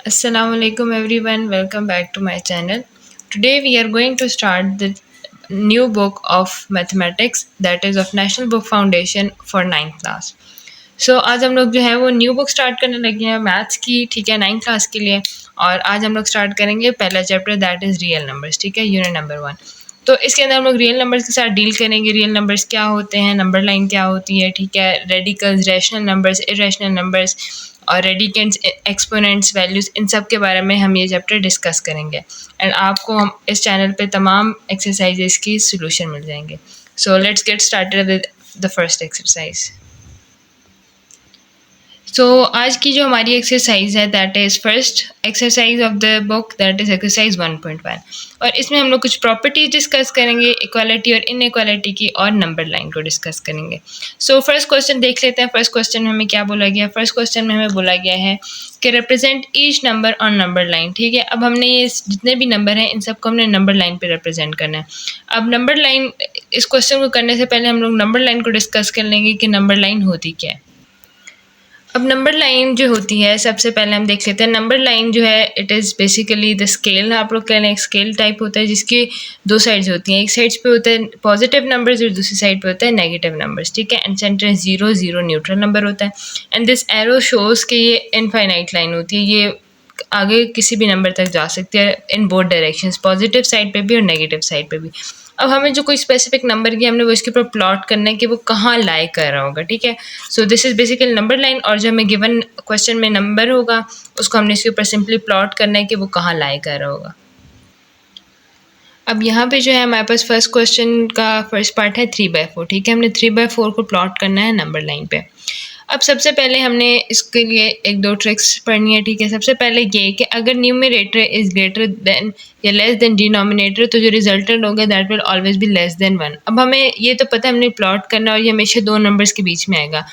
Assalamualaikum everyone, welcome back to my channel. Today we are going to start the new book of mathematics, that is of National Book Foundation for 9th class. So आज हम लोग जो है वो new book start करने लगे हैं maths की, ठीक है, 9th क्लास के लिए. और आज हम लोग स्टार्ट करेंगे पहला chapter, that is real numbers, ठीक है, यूनिट नंबर 1. तो इसके अंदर हम लोग रियल नंबर्स के साथ डील करेंगे. रियल नंबर्स क्या होते हैं, नंबर लाइन क्या होती है, ठीक है, radicals, rational numbers, irrational numbers और रेडिकेंट्स, एक्सपोनेंट्स, वैल्यूज़, इन सब के बारे में हम ये चैप्टर डिस्कस करेंगे. एंड आपको हम इस चैनल पे तमाम एक्सरसाइजेस की सोल्यूशन मिल जाएंगे. So let's get started with the first exercise. So आज की जो हमारी एक्सरसाइज है that is first exercise of the book, that is exercise 1.1. और इसमें हम लोग कुछ प्रॉपर्टीज डिस्कस करेंगे, इक्वालिटी और इनइक्वालिटी की, और नंबर लाइन को डिस्कस करेंगे. सो फर्स्ट क्वेश्चन देख लेते हैं. फर्स्ट क्वेश्चन में हमें क्या बोला गया? फर्स्ट क्वेश्चन में हमें बोला गया है कि represent each number on number line. ठीक है, अब हमने ये जितने भी नंबर हैं इन सबको हमने नंबर लाइन पे रिप्रेजेंट करना है. अब नंबर लाइन, इस क्वेश्चन को करने से पहले हम लोग नंबर लाइन को डिस्कस कर लेंगे कि नंबर लाइन होती क्या है. अब नंबर लाइन जो होती है, सबसे पहले हम देख लेते हैं. नंबर लाइन जो है it is basically the scale. आप लोग कह लें एक स्केल टाइप होता है जिसकी दो साइड्स होती हैं. एक साइड पे होता है पॉजिटिव नंबर्स और दूसरी साइड पे होता है नेगेटिव नंबर्स. ठीक है, एंड सेंटर 0 न्यूट्रल नंबर होता है. एंड दिस एरो शोज़ कि ये इनफाइनाइट लाइन होती है, ये आगे किसी भी नंबर तक जा सकती है in both directions, positive side पे भी और नेगेटिव साइड पे भी. अब हमें जो कोई स्पेसिफिक नंबर की हमने वो इसके ऊपर प्लॉट करना है कि वो कहाँ लाई कर रहा होगा. ठीक है, so this is basically number line. और जो हमें गिवन क्वेश्चन में नंबर होगा उसको हमने इसके ऊपर सिंपली प्लॉट करना है कि वो कहाँ लाई कर रहा होगा. अब यहाँ पे जो है हमारे पास फर्स्ट क्वेश्चन का फर्स्ट पार्ट है 3/4. ठीक है, हमने 3/4 को प्लॉट करना है नंबर लाइन पे. अब सबसे पहले हमने इसके लिए एक दो ट्रिक्स पढ़नी है. ठीक है, सबसे पहले ये कि अगर न्यूमरेटर इज़ ग्रेटर देन या लेस देन डिनोमिनेटर तो जो रिजल्टेंट होगा that will always be less than 1. अब हमें ये तो पता है हमने प्लॉट करना और ये हमेशा दो नंबर्स के बीच में आएगा,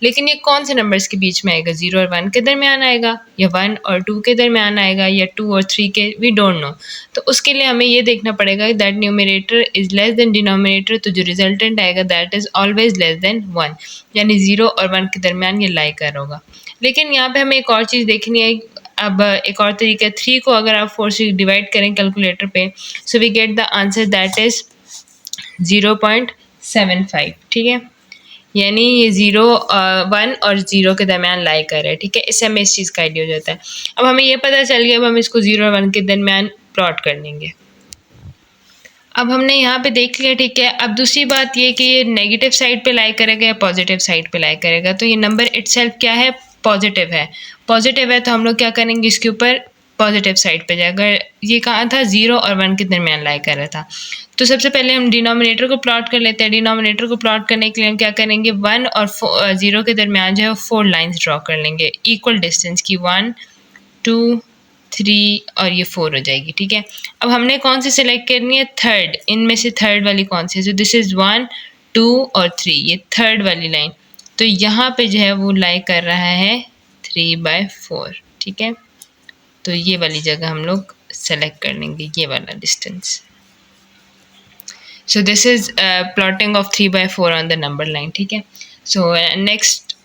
लेकिन ये कौन से नंबर्स के बीच में आएगा? 0 और 1 के दरमियान आएगा, या 1 और 2 के दरमियान आएगा, या 2 और 3 के, वी डोंट नो. तो उसके लिए हमें ये देखना पड़ेगा that numerator is less than denominator, तो जो रिजल्टेंट आएगा that is always less than 1, यानी 0 और 1 के दरमियान ये लाई कर होगा. लेकिन यहाँ पे हमें एक और चीज़ देखनी है. अब एक और तरीका, 3 को अगर आप 4 से डिवाइड करें कैलकुलेटर पे, so we get the answer that is 0.75. ठीक है, यानी ये 1 और 0 के दरमियान लाई कर है. ठीक है, इससे हमें इस चीज़ का आइडिया हो जाता है. अब हमें ये पता चल गया, अब हम इसको 0 और 1 के दरमियान प्लॉट कर लेंगे. अब हमने यहाँ पे देख लिया. ठीक है, अब दूसरी बात ये कि ये नेगेटिव साइड पे लाई करेगा या पॉजिटिव साइड पे लाई करेगा. तो ये नंबर इटसेल्फ क्या है? पॉजिटिव है. पॉजिटिव है तो हम लोग क्या करेंगे, इसके ऊपर पॉजिटिव साइड पे जाएगा. ये कहाँ था? 0 और 1 के दरमियान लाई कर रहा था. तो सबसे पहले हम डिनोमिनेटर को प्लॉट कर लेते हैं. डिनोमिनेटर को प्लॉट करने के लिए हम क्या करेंगे, 1 और 0 के दरमियान जो है 4 लाइन्स ड्रॉ कर लेंगे इक्वल डिस्टेंस की. 1 2 3 और ये 4 हो जाएगी. ठीक है, अब हमने कौन सी सिलेक्ट करनी है? थर्ड. इनमें से थर्ड वाली कौन सी है? तो दिस इज़ 1 2 और 3, ये थर्ड वाली लाइन. तो यहाँ पे जो है वो लाई कर रहा है 3/4. ठीक है, तो ये वाली जगह हम लोग सेलेक्ट कर लेंगे, ये वाला distance. So this is plotting of 3/4 on the number line. ठीक है, सो नेक्स्ट,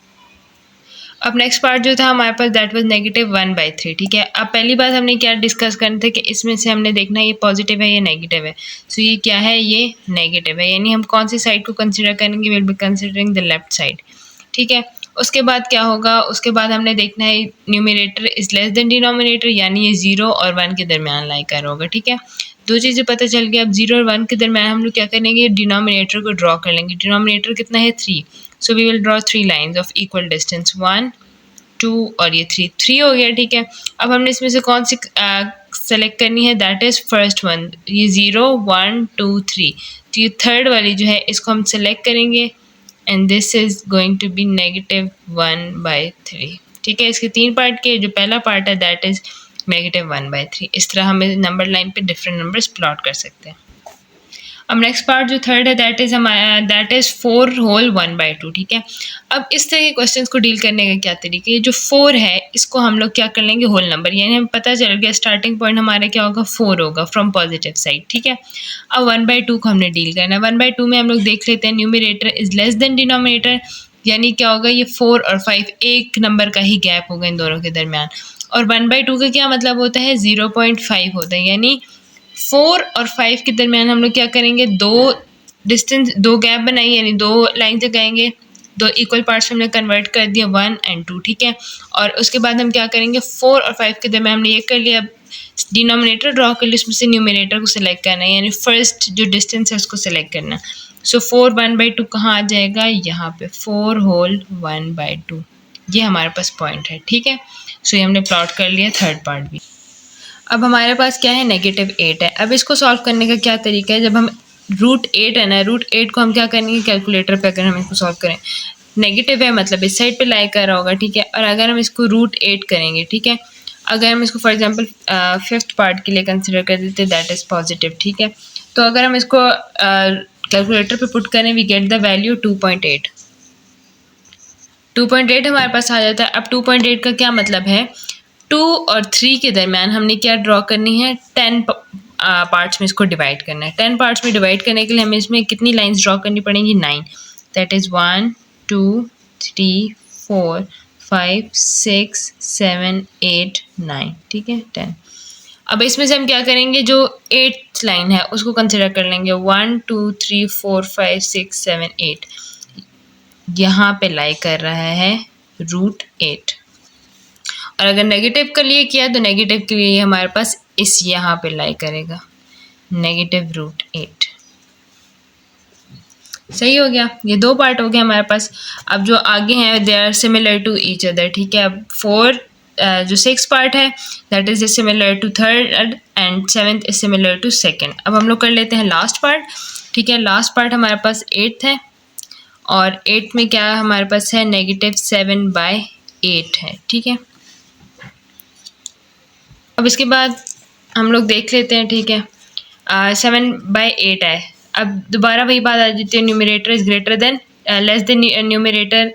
अब नेक्स्ट पार्ट जो था हमारे पास दैट वाज -1/3. ठीक है, अब पहली बात हमने क्या डिस्कस करना था कि इसमें से हमने देखना है ये पॉजिटिव है या नेगेटिव है. सो ये क्या है? ये नेगेटिव है, यानी हम कौन सी साइड को कंसिडर करेंगे? Will be considering the left side. ठीक है, उसके बाद क्या होगा? उसके बाद हमने देखना है numerator is less than denominator, यानी ये 0 और 1 के दरमियान लाई कर होगा. ठीक है, दो चीज़ें पता चल गई. अब 0 और 1 के दरमियान हम लोग क्या करेंगे, डिनोमिनेटर को ड्रॉ कर लेंगे. डिनोमिनेटर कितना है? 3. So we will draw 3 lines of equal distance, 1 2 और ये 3 हो गया. ठीक है, अब हमने इसमें से कौन सी सेलेक्ट करनी है? दैट इज़ फर्स्ट वन, ये 0 1 2 3. तो ये थर्ड वाली जो है इसको हम सेलेक्ट करेंगे and this is going to be -1/3. ठीक है, इसके 3 पार्ट के जो पहला पार्ट है दैट इज़ -1/3. इस तरह हमें नंबर लाइन पे डिफरेंट नंबर्स प्लॉट कर सकते हैं. अब नेक्स्ट पार्ट जो थर्ड है दैट इज़ 4 होल 1/2. ठीक है, अब इस तरह के क्वेश्चंस को डील करने का क्या तरीका है? जो 4 है इसको हम लोग क्या कर लेंगे, होल नंबर, यानी हमें पता चल गया स्टार्टिंग पॉइंट हमारा क्या होगा, 4 होगा फ्रॉम पॉजिटिव साइड. ठीक है, अब 1/2 को हमने डील करना है. 1/2 में हम लोग देख लेते हैं numerator is less than denominator, यानी क्या होगा, ये 4 और 5 एक नंबर का ही गैप होगा इन दोनों के दरमियान. और 1/2 का क्या मतलब होता है, 0.5 होता है। यानी 4 और 5 के दरमियान हम लोग क्या करेंगे, दो गैप बनाई, यानी दो लाइन से कहेंगे, दो इक्वल पार्ट्स हमने कन्वर्ट कर दिया 1 और 2, ठीक है। और उसके बाद हम क्या करेंगे, 4 और 5 के दरमियान हमने ये कर लिया, डिनोमिनेटर ड्रॉ कर लिया, उसमें से न्यूमिनेटर को सिलेक्ट करना है, यानी फर्स्ट जो डिस्टेंस है उसको सिलेक्ट करना है। सो 4 1/2 कहाँ आ जाएगा, यहाँ पे 4 होल 1/2, ये हमारे पास पॉइंट है, ठीक है। सो ये हमने प्लॉट कर लिया थर्ड पार्ट भी। अब हमारे पास क्या है, -8 है। अब इसको सॉल्व करने का क्या तरीका है, जब हम √8 है ना, √8 को हम क्या करेंगे, कैलकुलेटर पे अगर हम इसको सॉल्व करें, नेगेटिव है मतलब इस साइड पे लाई कर रहा होगा, ठीक है। और अगर हम इसको √8 करेंगे, ठीक है, अगर हम इसको फॉर एग्जांपल 5th पार्ट के लिए कंसिडर कर देते, दैट इज़ पॉजिटिव, ठीक है। तो अगर हम इसको कैलकुलेटर पे पुट करें, वी गेट द वैल्यू 2.8। 2.8 हमारे पास आ जाता है। अब 2.8 का क्या मतलब है, 2 और 3 के दरमियान हमने क्या ड्रॉ करनी है, 10 पार्ट्स में इसको डिवाइड करना है। 10 पार्ट्स में डिवाइड करने के लिए हमें इसमें कितनी लाइंस ड्रॉ करनी पड़ेंगी, 9। दैट इज़ 1 2 3 4 5 6 7 8 9, ठीक है, 10। अब इसमें से हम क्या करेंगे, जो 8th लाइन है उसको कंसिडर कर लेंगे, 1 2 3 4 5 6 7 8, यहाँ पे लाई कर रहा है √8। और अगर नेगेटिव के लिए किया तो नेगेटिव के लिए हमारे पास इस यहाँ पे लाई करेगा, -√8। सही हो गया, ये दो पार्ट हो गया हमारे पास। अब जो आगे हैं they are similar to each other, ठीक है। अब 4 जो 6 पार्ट है that is similar to third and 7th is similar to second. अब हम लोग कर लेते हैं लास्ट पार्ट, ठीक है। लास्ट पार्ट हमारे पास 8th है, और 8 में क्या हमारे पास है, -7/8 है, ठीक है। अब इसके बाद हम लोग देख लेते हैं, ठीक है, 7/8 है। अब दोबारा वही बात आ जाती है, numerator is greater than less than numerator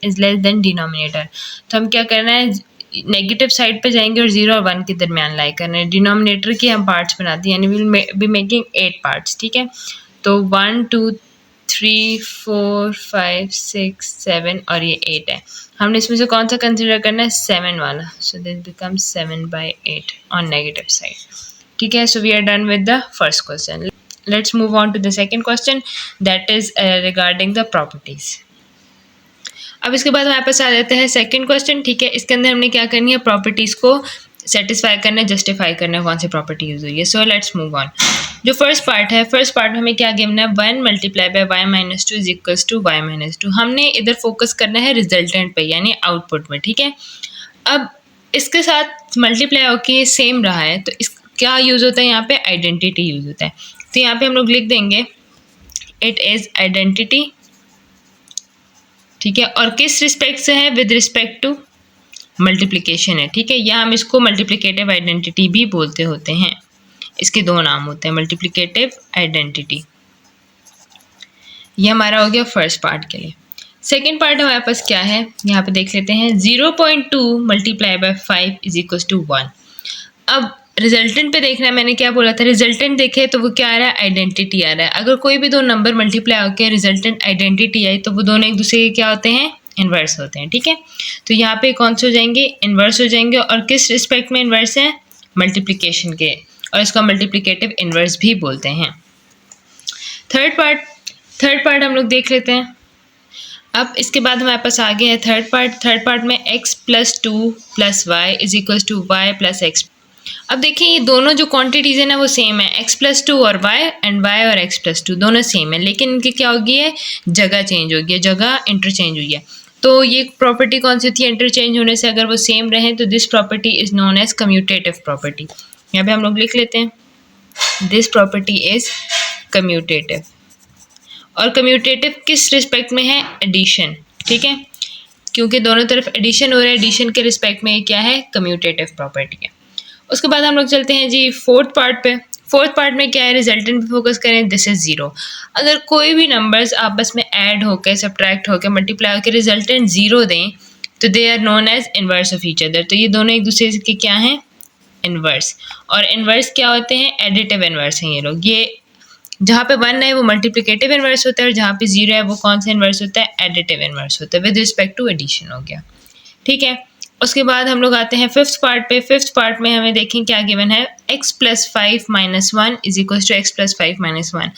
is less than denominator. तो हम क्या करना है, नेगेटिव साइड पे जाएंगे और 0 और 1 के दरमियान लाई करना है। डिनोमिनेटर के हम पार्ट्स बनाते हैं, यानी विल बी मेकिंग 8 पार्ट्स, ठीक है। तो 1 2 3 4 5 6 7 और ये 8 है। हमने इसमें से कौन सा कंसिडर करना है, 7 वाला। So this becomes 7/8 on negative side, ठीक है। So we are done with the first question. Let's move on to the second question, that is regarding the properties. अब इसके बाद हमारे पास आ जाता है सेकंड क्वेश्चन, ठीक है। इसके अंदर हमने क्या करनी है, प्रॉपर्टीज को सेटिस्फाई करना है, जस्टिफाई करना है, कौन सी प्रॉपर्टी यूज हुई है। So let's move on. जो फर्स्ट पार्ट है, फर्स्ट पार्ट में हमें क्या गिवन है, 1 × y-2 is equals to y-2। हमने इधर फोकस करना है रिजल्टेंट पे, यानी आउटपुट में, ठीक है। अब इसके साथ मल्टीप्लाई होके सेम रहा है, तो इस क्या यूज़ होता है, यहाँ पे आइडेंटिटी यूज़ होता है। तो यहाँ पे हम लोग लिख देंगे इट इज़ आइडेंटिटी, ठीक है। और किस रिस्पेक्ट से है, विद रिस्पेक्ट टू मल्टीप्लिकेशन है, ठीक है। या हम इसको मल्टीप्लिकेटिव आइडेंटिटी भी बोलते होते हैं, इसके दो नाम होते हैं, मल्टीप्लिकेटिव आइडेंटिटी। ये हमारा हो गया फर्स्ट पार्ट के लिए। सेकेंड पार्ट हमारे पास क्या है, यहाँ पे देख लेते हैं, 0.2 × 5 इज इक्वल टू 1। अब रिजल्टेंट पे देखना है, मैंने क्या बोला था, रिजल्टेंट देखे तो वो क्या आ रहा है, आइडेंटिटी आ रहा है। अगर कोई भी दो नंबर मल्टीप्लाई होकर रिजल्टेंट आइडेंटिटी आई तो वो दोनों एक दूसरे के क्या होते हैं, इन्वर्स होते हैं, ठीक है। तो यहाँ पे कौन से हो जाएंगे, इन्वर्स हो जाएंगे। और किस रिस्पेक्ट में इन्वर्स है, मल्टीप्लिकेशन के, और इसका मल्टीप्लिकेटिव इन्वर्स भी बोलते हैं। थर्ड पार्ट हम लोग देख लेते हैं। अब इसके बाद हमारे पास आगे है थर्ड पार्ट में x + 2 + y is equal to y + x। अब देखिए ये दोनों जो क्वांटिटीज़ है ना वो सेम है, x + 2 और y, एंड y और x + 2 दोनों सेम है, लेकिन इनकी क्या हो गई है, जगह चेंज हो गई है, जगह इंटरचेंज हुई है। तो ये प्रॉपर्टी कौन सी थी, इंटरचेंज होने से अगर वो सेम रहे तो this property is known as commutative property. यहाँ पे हम लोग लिख लेते हैं, दिस प्रॉपर्टी इज़ कम्यूटेटिव। और कम्यूटेटिव किस रिस्पेक्ट में है, एडिशन, ठीक है, क्योंकि दोनों तरफ एडिशन हो रहा है, एडिशन के रिस्पेक्ट में क्या है, कम्यूटेटिव प्रॉपर्टी है। उसके बाद हम लोग चलते हैं जी फोर्थ पार्ट पे। फोर्थ पार्ट में क्या है, रिजल्टेंट पे फोकस करें, दिस इज 0। अगर कोई भी नंबर्स आपस में ऐड होकर, सब्ट्रैक्ट होकर, मल्टीप्लाई होकर रिजल्टेंट 0 दें तो they are known as inverse of each other. तो ये दोनों एक दूसरे के क्या हैं, इन्वर्स। और इन्वर्स क्या होते हैं, एडिटिव इन्वर्स हैं ये लोग। ये जहाँ पे 1 है वो मल्टीप्लिकेटिव इन्वर्स होता है, और जहाँ पे 0 है वो कौन सा इन्वर्स होता है, एडिटिव इन्वर्स होता है, विद रिस्पेक्ट टू एडिशन हो गया, ठीक है। उसके बाद हम लोग आते हैं फिफ्थ पार्ट पे। फिफ्थ पार्ट में हमें देखें क्या गिवन है, x plus 5 minus 1 is equal to x plus 5 minus 1।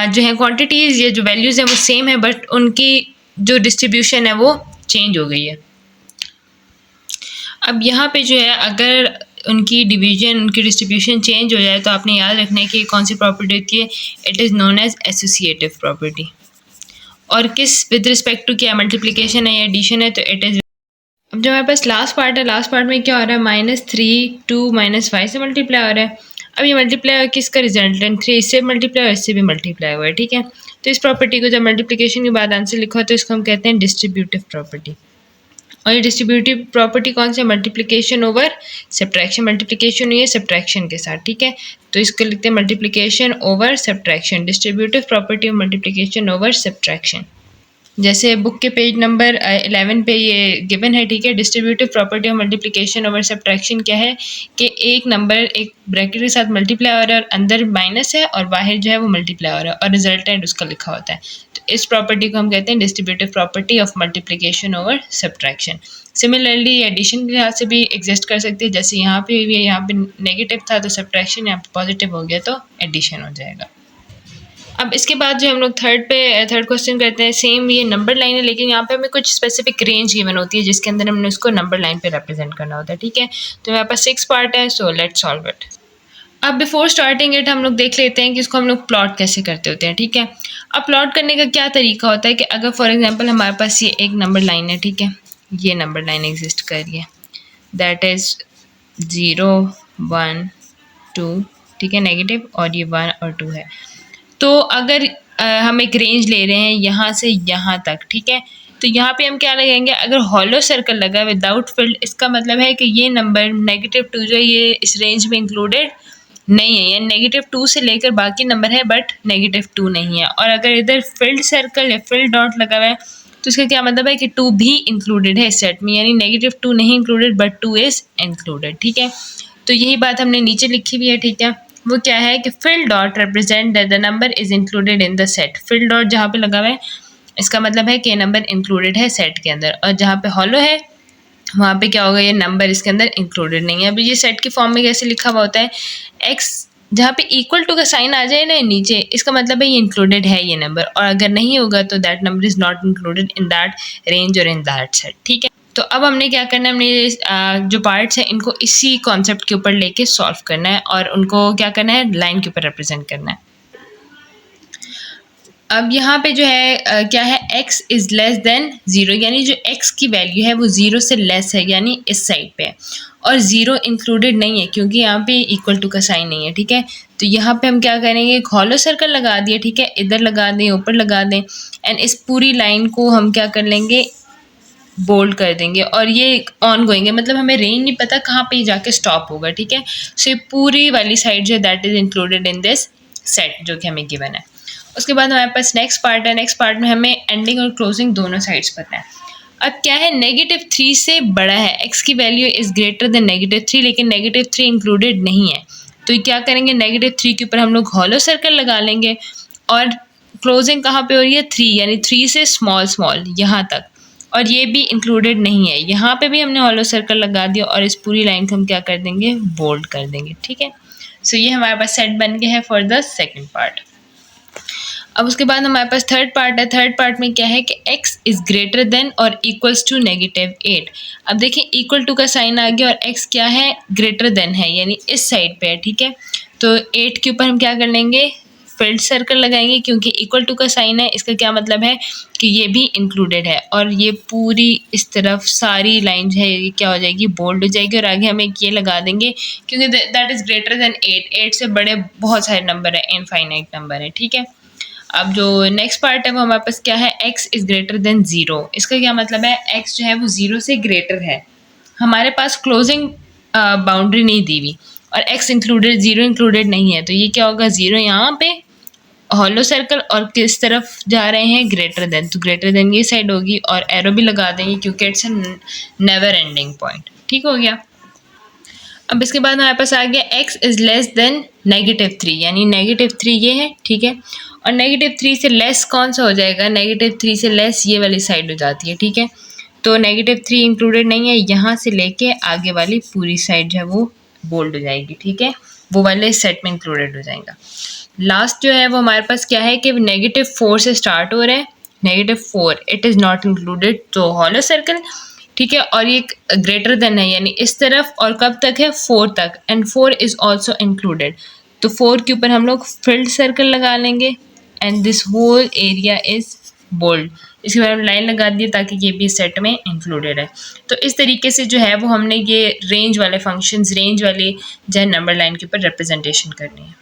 जो है क्वांटिटीज, ये जो वैल्यूज हैं वो सेम है, बट उनकी जो डिस्ट्रीब्यूशन है वो चेंज हो गई है। अब यहाँ पे जो है अगर उनकी डिवीजन, उनकी डिस्ट्रीब्यूशन चेंज हो जाए तो आपने याद रखना है कि कौन सी प्रॉपर्टी होती है, it is known as associative property. और किस विद रिस्पेक्ट टू क्या, मल्टीप्लिकेशन है या एडिशन है, तो इट इज़। अब जो हमारे पास लास्ट पार्ट है, लास्ट पार्ट में क्या हो रहा है, -3 2 -5 से मल्टीप्लाई हो रहा है। अब ये मल्टीप्लाई किसका रिजल्टेंट 3 इससे मल्टीप्लाई और इससे भी मल्टीप्लाई हुआ है, ठीक है। तो इस प्रॉपर्टी को जब मल्टीप्लिकेशन के बाद आंसर लिखा हो तो इसको हम कहते हैं डिस्ट्रीब्यूटिव प्रॉपर्टी। और ये डिस्ट्रीब्यूटिव प्रॉपर्टी कौन सी है, मल्टीप्लिकेशन ओवर सब्ट्रैक्शन। मल्टीप्लिकेशन हुई है सब्ट्रैक्शन के साथ, ठीक है, तो इसको लिखते हैं multiplication over subtraction, distributive property of multiplication over subtraction. जैसे बुक के पेज नंबर 11 पे ये गिवन है, ठीक है। Distributive property of multiplication over subtraction क्या है कि एक नंबर एक ब्रैकेट के साथ मल्टीप्लाई हो रहा है और अंदर माइनस है और बाहर जो है वो मल्टीप्लाई हो रहा है और रिजल्टेंट उसका लिखा होता है। तो इस प्रॉपर्टी को हम कहते हैं distributive property of multiplication over subtraction. Similarly addition के लिहाज से भी एग्जिस्ट कर सकती है, जैसे यहाँ पे भी, यहाँ पे नेगेटिव था तो सब्ट्रैक्शन, यहाँ पे पॉजिटिव हो गया तो एडिशन हो जाएगा। अब इसके बाद जो हम लोग थर्ड क्वेश्चन करते हैं, सेम ये नंबर लाइन है, लेकिन यहाँ पे हमें कुछ स्पेसिफिक रेंज गिवन होती है जिसके अंदर हमने उसको नंबर लाइन पे रिप्रेजेंट करना होता है, ठीक है। तो मेरे पास 6 पार्ट है, सो लेट्स सॉल्व इट। अब बिफोर स्टार्टिंग इट हम लोग देख लेते हैं कि इसको हम लोग प्लॉट कैसे करते होते हैं, ठीक है। अब प्लॉट करने का क्या तरीका होता है कि अगर फॉर एग्जाम्पल हमारे पास ये एक नंबर लाइन है, ठीक है, ये नंबर लाइन एग्जिस्ट कर रही है, दैट इज़ 0 1 2, ठीक है, नेगेटिव, और ये 1 और 2 है। तो अगर हम एक रेंज ले रहे हैं यहाँ से यहाँ तक, ठीक है, तो यहाँ पे हम क्या लगाएंगे, अगर हॉलो सर्कल लगा विदाउट फील्ड, इसका मतलब है कि ये नंबर -2 जो है ये इस रेंज में इंक्लूडेड नहीं है, यानी -2 से लेकर बाकी नंबर है बट -2 नहीं है। और अगर इधर फील्ड सर्कल या फील्ड डॉट लगा हुआ है तो इसका क्या मतलब है कि 2 भी इंक्लूडेड है इस सेट में, यानी -2 नहीं इंक्लूडेड बट 2 इज इंक्लूडेड, ठीक है। तो यही बात हमने नीचे लिखी हुई है, ठीक है। वो क्या है कि fill dot represent that the number is included in the set. Fill dot जहाँ पे लगा हुआ है इसका मतलब है कि ये नंबर इंक्लूडेड है सेट के अंदर, और जहाँ पे हॉलो है वहाँ पे क्या होगा, ये नंबर इसके अंदर इंक्लूडेड नहीं है। अभी ये सेट के फॉर्म में कैसे लिखा हुआ होता है, एक्स जहाँ पे इक्वल टू का साइन आ जाए ना नीचे, इसका मतलब है ये इंक्लूडेड है ये नंबर, और अगर नहीं होगा तो that number is not included in that range और इन दैट सेट, ठीक है। तो अब हमने क्या करना है, हमने जो पार्ट्स हैं इनको इसी कॉन्सेप्ट के ऊपर लेके सॉल्व करना है और उनको क्या करना है, लाइन के ऊपर रिप्रेजेंट करना है। अब यहाँ पे जो है क्या है, x इज़ लेस देन 0, यानी जो x की वैल्यू है वो 0 से लेस है, यानी इस साइड पे है, और 0 इंक्लूडेड नहीं है क्योंकि यहाँ पे इक्वल टू का साइन नहीं है, ठीक है। तो यहाँ पे हम क्या करेंगे, एक हॉलो सर्कल लगा दिए, ठीक है, इधर लगा दें, ऊपर लगा दें, एंड इस पूरी लाइन को हम क्या कर लेंगे, बोल्ड कर देंगे, और ये ऑन गोइंग है, मतलब हमें रेंज नहीं पता कहाँ पे जाके स्टॉप होगा, ठीक है। सो ये पूरी वाली साइड जो है that is included in this set जो कि हमें गिवन है। उसके बाद हमारे पास नेक्स्ट पार्ट है, नेक्स्ट पार्ट में हमें एंडिंग और क्लोजिंग दोनों साइड्स पता है। अब क्या है, -3 से बड़ा है, x की वैल्यू इज ग्रेटर देन -3, लेकिन -3 इंक्लूडेड नहीं है, तो क्या करेंगे, -3 के ऊपर हम लोग हॉलो सर्कल लगा लेंगे, और क्लोजिंग कहाँ पे हो रही है, 3, यानी 3 से स्मॉल यहाँ तक, और ये भी इंक्लूडेड नहीं है, यहाँ पे भी हमने हॉलो सर्कल लगा दिया, और इस पूरी लाइन को हम क्या कर देंगे, बोल्ड कर देंगे, ठीक है। सो ये हमारे पास सेट बन गया है फॉर द सेकेंड पार्ट। अब उसके बाद हमारे पास थर्ड पार्ट है। थर्ड पार्ट में क्या है कि x इज ग्रेटर देन और इक्वल्स टू -8। अब देखिए इक्वल टू का साइन आ गया और x क्या है, ग्रेटर देन है, यानी इस साइड पे है, ठीक है। तो 8 के ऊपर हम क्या कर लेंगे, फील्ड सर्कल लगाएंगे, क्योंकि इक्वल टू का साइन है, इसका क्या मतलब है कि ये भी इंक्लूडेड है, और ये पूरी इस तरफ सारी लाइन जो है ये क्या हो जाएगी, बोल्ड हो जाएगी, और आगे हम एक ये लगा देंगे क्योंकि दैट इज़ ग्रेटर देन 8 से बड़े बहुत सारे नंबर है, इनफाइनाइट नंबर है, ठीक है। अब जो नेक्स्ट पार्ट है वो हमारे पास क्या है, x इज़ ग्रेटर देन 0। इसका क्या मतलब है, x जो है वो 0 से ग्रेटर है, हमारे पास क्लोजिंग बाउंड्री नहीं दी हुई, और x इंक्लूडेड 0 इंक्लूडेड नहीं है, तो ये क्या होगा, 0 यहाँ पे हॉलो सर्कल, और किस तरफ जा रहे हैं, ग्रेटर देन, तो ग्रेटर देन ये साइड होगी, और एरो भी लगा देंगे क्योंकि it's a never ending point, ठीक हो गया। अब इसके बाद हमारे पास आ गया x इज़ लेस देन -3, यानी -3 ये है, ठीक है, और -3 से लेस कौन सा हो जाएगा, -3 से लेस ये वाली साइड हो जाती है, ठीक है। तो -3 इंक्लूडेड नहीं है, यहाँ से लेके आगे वाली पूरी साइड जो है वो बोल्ड हो जाएगी, ठीक है, वो वाले सेट में इंक्लूडेड हो जाएगा। लास्ट जो है वो हमारे पास क्या है कि -4 से स्टार्ट हो रहा है, -4 इट इज़ नॉट इंक्लूडेड, तो हॉलो सर्कल, ठीक है, और ये ग्रेटर देन है यानी इस तरफ, और कब तक है 4 तक, एंड 4 इज़ ऑल्सो इंक्लूडेड, तो 4 के ऊपर हम लोग फिल्ड सर्कल लगा लेंगे and this whole area is bold. इसके बाद हम लाइन लगा दी ताकि ये भी सेट में इंक्लूडेड है। तो इस तरीके से जो है वो हमने ये रेंज वाले फंक्शंस, रेंज वाले जो है नंबर लाइन के ऊपर रिप्रेजेंटेशन करनी है।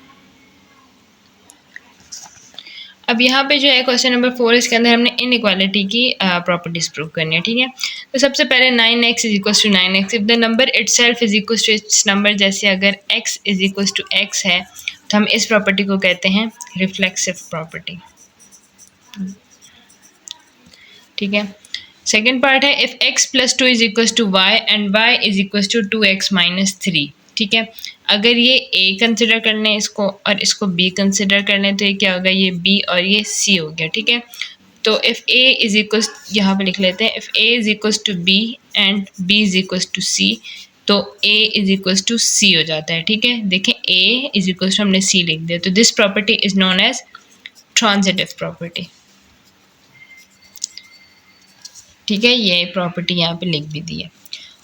अब यहाँ पे जो है क्वेश्चन नंबर 4, इसके अंदर हमने इनइक्वालिटी की प्रॉपर्टीज प्रूव करनी है, ठीक है। तो सबसे पहले 9x is equal to 9x if the number itself is equal to its number, जैसे अगर x is equal to x है तो हम इस प्रॉपर्टी को कहते हैं रिफ्लेक्सिव प्रॉपर्टी, ठीक है। सेकेंड पार्ट है if x plus 2 is equal to y and y is equal to 2x minus 3, ठीक है। अगर ये a कंसिडर कर लें इसको और इसको b कंसिडर कर लें तो ये क्या होगा, ये b और ये c हो गया, ठीक है। तो इफ़ a इज इक्वल, यहाँ पे लिख लेते हैं, if a is equal to b and b is equal to c, तो a is equal to c हो जाता है, ठीक है। देखें a इज इक्वल टू हमने c लिख दिया, तो this property is known as transitive property, ठीक है। ये प्रॉपर्टी यहाँ पे लिख भी दी है।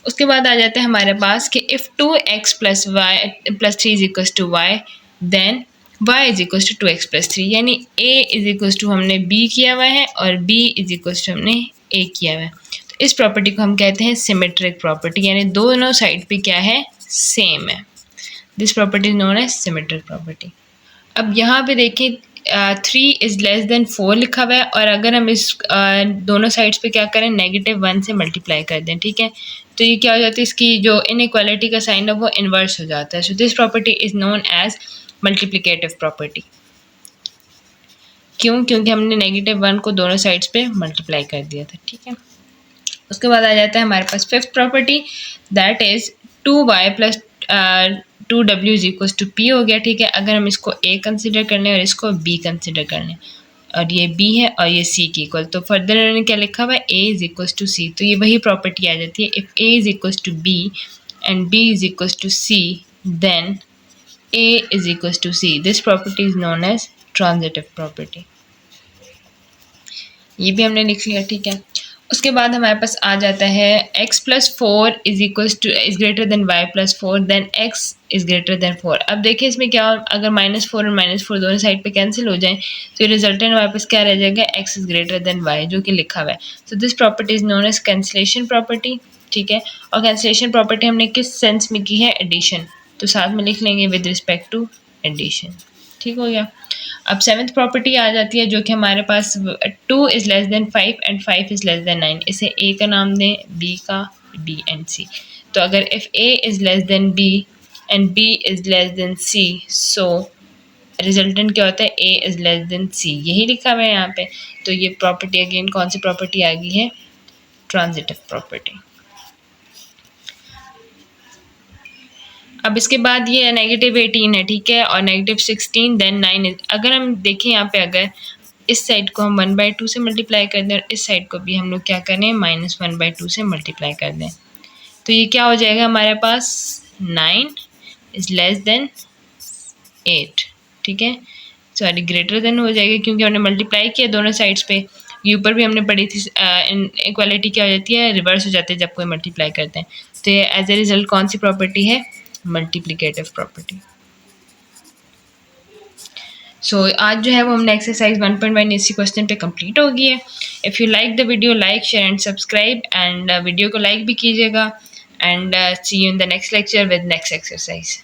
उसके बाद आ जाता है हमारे पास कि if 2x plus y plus 3 is equal to y then y is equal to 2x plus 3, यानी a इज इक्वल टू हमने b किया हुआ है और b इज इक्वल टू हमने a किया हुआ है। तो इस प्रॉपर्टी को हम कहते हैं सिमेट्रिक प्रॉपर्टी, यानी दोनों साइड पे क्या है, सेम है। This property is known as symmetric property. अब यहाँ पे देखिए 3 इज़ लेस देन 4 लिखा हुआ है, और अगर हम इस दोनों साइड्स पे क्या करें, -1 से मल्टीप्लाई कर दें, ठीक है, तो ये क्या हो जाता है, इसकी जो इनइक्वालिटी का साइन है वो इन्वर्स हो जाता है। So this property is known as multiplicative property. क्यों? क्योंकि हमने -1 को दोनों साइड्स पे मल्टीप्लाई कर दिया था, ठीक है। उसके बाद आ जाता है हमारे पास fifth property, that is 2y plus 2w is equal to p हो गया, ठीक है। अगर हम इसको a कंसिडर कर लें और इसको b कंसिडर कर लें, और ये b है और ये c की इक्वल, तो फर्दर उन्होंने क्या लिखा हुआ है, a is equal to c, तो ये वही प्रॉपर्टी आ जाती है, if a is equal to b and b is equal to c then a is equal to c। This property is known as transitive property. ये भी हमने लिख लिया, ठीक है। उसके बाद हमारे पास आ जाता है x plus 4 is equal to is greater than y plus 4 then x is greater than 4। अब देखिए इसमें क्या, अगर -4 और -4 दोनों साइड पे कैंसिल हो जाएं तो रिजल्टेंट हमारे पास क्या रह जाएगा, x is greater than y, जो कि लिखा हुआ है। So this property is known as cancellation property, ठीक है। और कैंसिलेशन प्रॉपर्टी हमने किस सेंस में की है, एडिशन, तो साथ में लिख लेंगे विद रिस्पेक्ट टू एडिशन, ठीक हो गया। अब सेवन्थ प्रॉपर्टी आ जाती है जो कि हमारे पास 2 is less than 5 and 5 is less than 9। इसे a का नाम दें, b का b एंड c। तो अगर if a is less than b and b is less than c, so resultant क्या होता है, a is less than c, यही लिखा हुआ है यहाँ पे। तो ये प्रॉपर्टी अगेन कौन सी प्रॉपर्टी आ गई है, ट्रांजिटिव प्रॉपर्टी। अब इसके बाद ये -18 है, ठीक है, और -16 देन 9 अगर हम देखें यहाँ पे, अगर इस साइड को हम 1/2 से मल्टीप्लाई कर दें और इस साइड को भी हम लोग क्या करें, -1/2 से मल्टीप्लाई कर दें, तो ये क्या हो जाएगा हमारे पास, 9 इज़ लेस देन 8, ठीक है, सॉरी ग्रेटर देन हो जाएगा क्योंकि हमने मल्टीप्लाई किया दोनों साइड्स पे। ये ऊपर भी हमने पढ़ी थी, इक्वालिटी क्या हो जाती है, रिवर्स हो जाती है जब कोई मल्टीप्लाई करते हैं। तो ये एज ए रिजल्ट कौन सी प्रॉपर्टी है, मल्टीप्लिकेटिव प्रॉपर्टी। सो आज जो है वो हमने एक्सरसाइज 1.1 इसी क्वेश्चन पे कंप्लीट हो गई है। If you like the video, like share and subscribe, and video को लाइक भी कीजिएगा, and see you in the next lecture with next exercise.